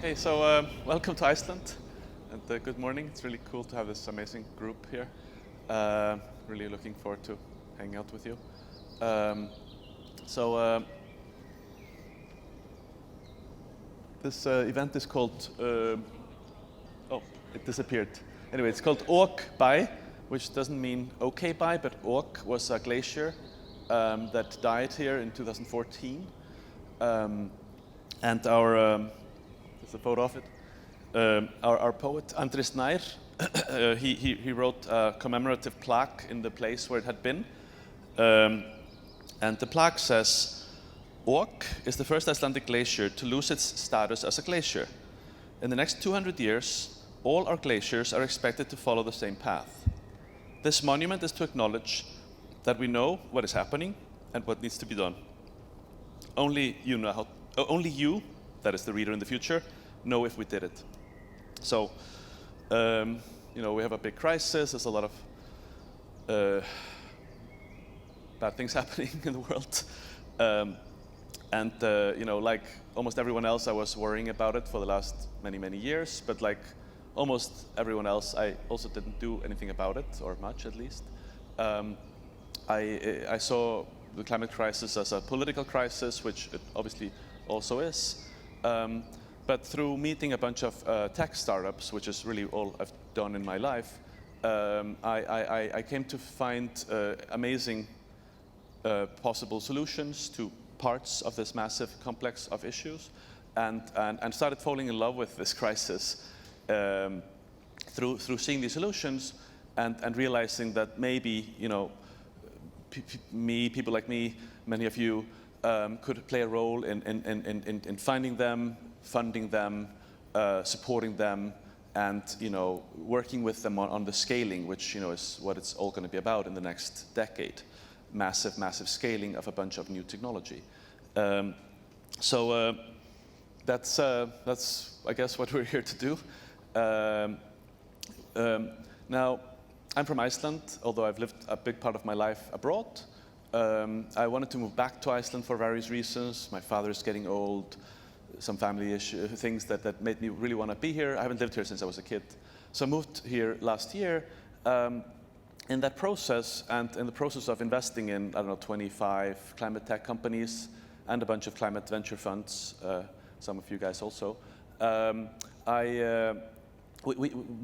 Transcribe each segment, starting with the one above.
Hey, so welcome to Iceland, and good morning. It's really cool to have this amazing group here. Really looking forward to hanging out with you. This event is called, oh, it disappeared. Anyway, it's called Ok Bye, which doesn't mean okay bye, but Ok was a glacier that died here in 2014. And there's a photo of it. Our poet, Andris Nær, he wrote a commemorative plaque in the place where it had been. And the plaque says, Ok is the first Icelandic glacier to lose its status as a glacier. In the next 200 years, all our glaciers are expected to follow the same path. This monument is to acknowledge that we know what is happening and what needs to be done. Only you, that is the reader in the future, know if we did it. So, we have a big crisis. There's a lot of bad things happening in the world. Like almost everyone else, I was worrying about it for the last many years. But like almost everyone else, I also didn't do anything about it, or much at least. I saw the climate crisis as a political crisis, which it obviously also is. But through meeting a bunch of tech startups, which is really all I've done in my life, I came to find amazing possible solutions to parts of this massive complex of issues, and started falling in love with this crisis through seeing these solutions and realizing that maybe people like me, many of you, could play a role in finding them, funding them, supporting them, and working with them on the scaling, which is what it's all going to be about in the next decade. Massive scaling of a bunch of new technology. That's I guess what we're here to do. Now, I'm from Iceland, although I've lived a big part of my life abroad. I wanted to move back to Iceland for various reasons. My father's getting old, some family things that made me really want to be here. I haven't lived here since I was a kid. So I moved here last year. In that process, and in the process of investing in, 25 climate tech companies and a bunch of climate venture funds, some of you guys also,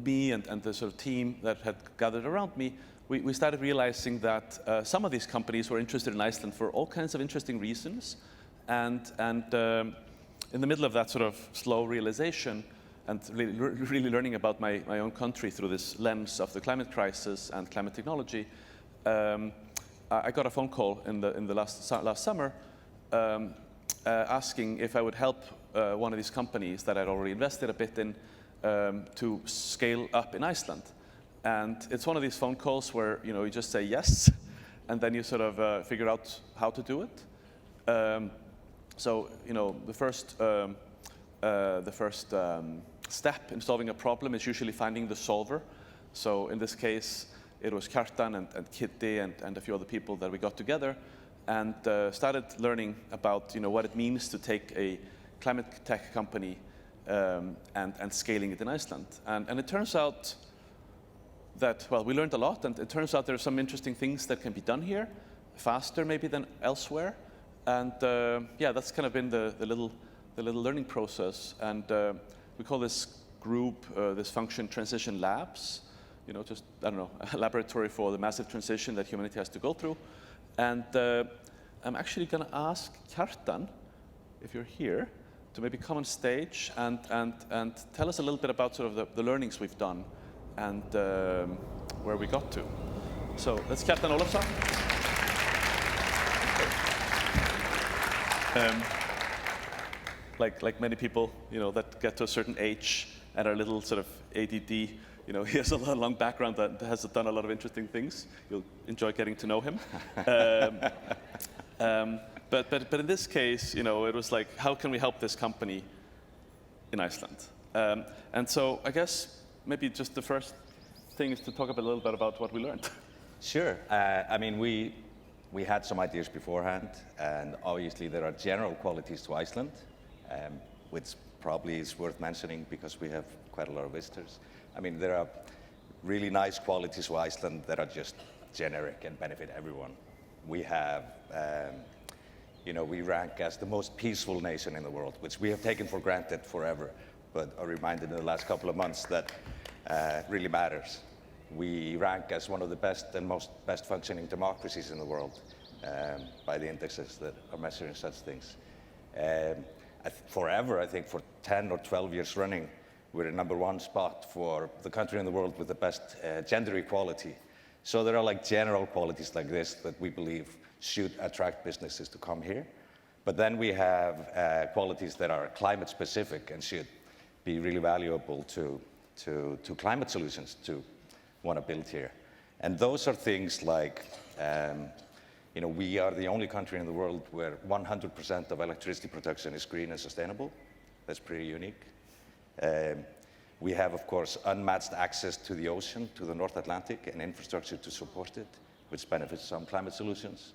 me and the sort of team that had gathered around me, we started realizing that some of these companies were interested in Iceland for all kinds of interesting reasons. And in the middle of that sort of slow realization and really learning about my own country through this lens of the climate crisis and climate technology, I got a phone call in the last summer asking if I would help one of these companies that I'd already invested a bit in to scale up in Iceland. And it's one of these phone calls where you just say yes, and then you sort of figure out how to do it. So the first step in solving a problem is usually finding the solver. So in this case, it was Kjartan and Kitty and a few other people that we got together and started learning about what it means to take a climate tech company and scaling it in Iceland. And it turns out that, well, we learned a lot, and it turns out there are some interesting things that can be done here, faster maybe than elsewhere. And yeah, that's kind of been the little learning process. And we call this group, this function, Transition Labs. Just, a laboratory for the massive transition that humanity has to go through. And I'm actually going to ask Kjartan, if you're here, to maybe come on stage and tell us a little bit about sort of the learnings we've done and where we got to. So that's Kjartan Olafsson. Like many people, that get to a certain age and are a little sort of ADD, he has a long background that has done a lot of interesting things. You'll enjoy getting to know him. But in this case, it was like, how can we help this company in Iceland? And so I guess maybe just the first thing is to talk a little bit about what we learned. Sure. we had some ideas beforehand, and obviously there are general qualities to Iceland, which probably is worth mentioning because we have quite a lot of visitors. I mean, there are really nice qualities to Iceland that are just generic and benefit everyone. We have, we rank as the most peaceful nation in the world, which we have taken for granted forever, but are reminded in the last couple of months that really matters. We rank as one of the best and best functioning democracies in the world by the indexes that are measuring such things. Forever, I think for 10 or 12 years running, we're in #1 spot for the country in the world with the best gender equality. So there are like general qualities like this that we believe should attract businesses to come here. But then we have qualities that are climate specific and should be really valuable to climate solutions to want to build here. And those are things like, we are the only country in the world where 100% of electricity production is green and sustainable. That's pretty unique. We have, of course, unmatched access to the ocean, to the North Atlantic, and infrastructure to support it, which benefits some climate solutions.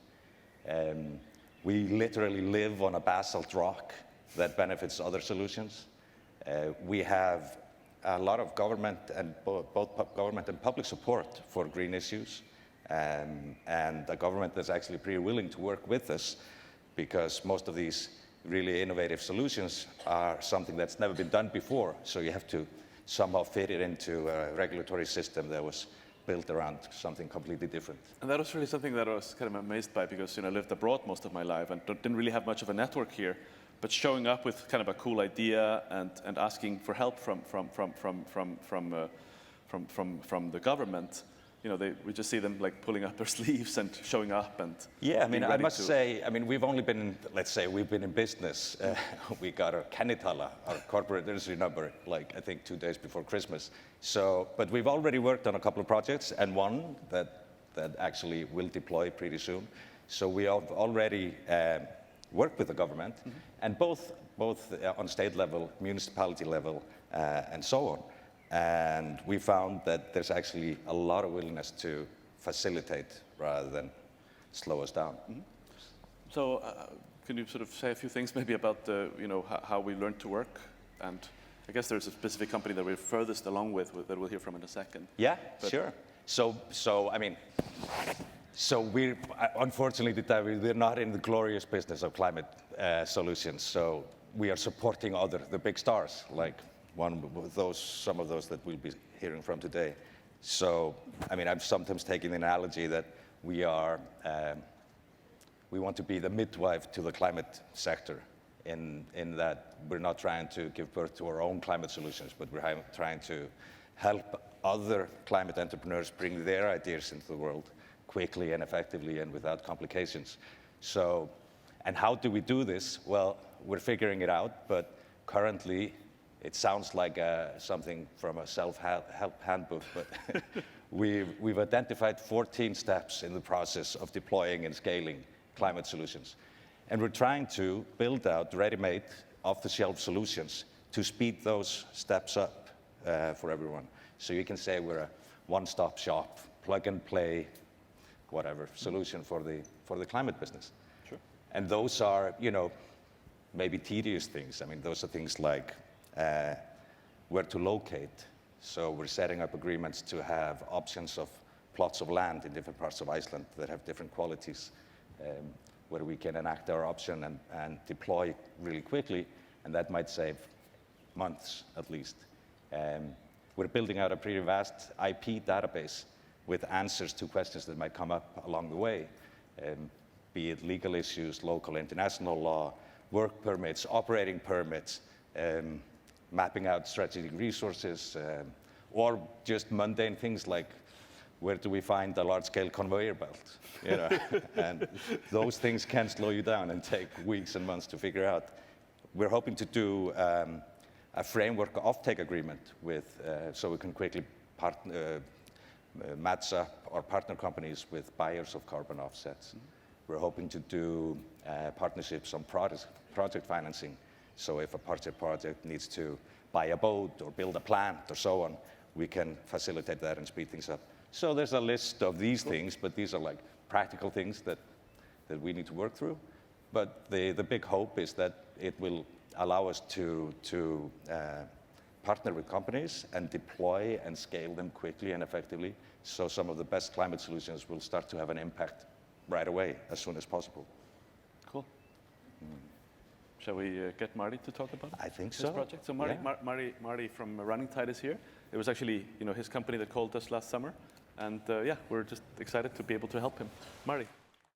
We literally live on a basalt rock that benefits other solutions. We have a lot of government and both government and public support for green issues, and a government that's actually pretty willing to work with us because most of these really innovative solutions are something that's never been done before. So you have to somehow fit it into a regulatory system that was built around something completely different. And that was really something that I was kind of amazed by because I lived abroad most of my life and didn't really have much of a network here. But showing up with kind of a cool idea and asking for help from the government, we just see them like pulling up their sleeves and showing up and. Yeah, I mean, I must say, we've only been, let's say, we've been in business. We got our Kennitala, our corporate industry number, like I think 2 days before Christmas. So, but we've already worked on a couple of projects and one that actually will deploy pretty soon. So we have already worked with the government, and both on state level, municipality level, and so on. And we found that there's actually a lot of willingness to facilitate rather than slow us down. So can you sort of say a few things maybe about how we learned to work? And I guess there's a specific company that we're furthest along with that we'll hear from in a second. Yeah, sure. So we're, unfortunately, we're not in the glorious business of climate solutions. So we are supporting the big stars, like some of those that we'll be hearing from today. So, I'm sometimes taking the analogy that we want to be the midwife to the climate sector in that we're not trying to give birth to our own climate solutions, but we're trying to help other climate entrepreneurs bring their ideas into the world quickly and effectively and without complications. So, and how do we do this? Well, we're figuring it out, but currently it sounds like something from a self-help handbook, but we've identified 14 steps in the process of deploying and scaling climate solutions. And we're trying to build out ready-made, off-the-shelf solutions to speed those steps up for everyone. So you can say we're a one-stop shop, plug-and-play, whatever, solution for the climate business. Sure. And those are, maybe tedious things. Those are things like where to locate. So we're setting up agreements to have options of plots of land in different parts of Iceland that have different qualities, where we can enact our option and deploy really quickly, and that might save months at least. We're building out a pretty vast IP database with answers to questions that might come up along the way, be it legal issues, local international law, work permits, operating permits, mapping out strategic resources, or just mundane things like where do we find a large-scale conveyor belt? And those things can slow you down and take weeks and months to figure out. We're hoping to do a framework offtake agreement so we can quickly match up our partner companies with buyers of carbon offsets. Mm-hmm. We're hoping to do partnerships on project financing. So if a project needs to buy a boat or build a plant or so on, we can facilitate that and speed things up. So there's a list of these things, but these are like practical things that that we need to work through. But the big hope is that it will allow us to partner with companies and deploy and scale them quickly and effectively, so some of the best climate solutions will start to have an impact right away, as soon as possible. Cool. Shall we get Marty to talk about I think his so. project? So Marty, Yeah. Marty from Running Tide is here. It was actually his company that called us last summer, and yeah, we're just excited to be able to help him. Marty.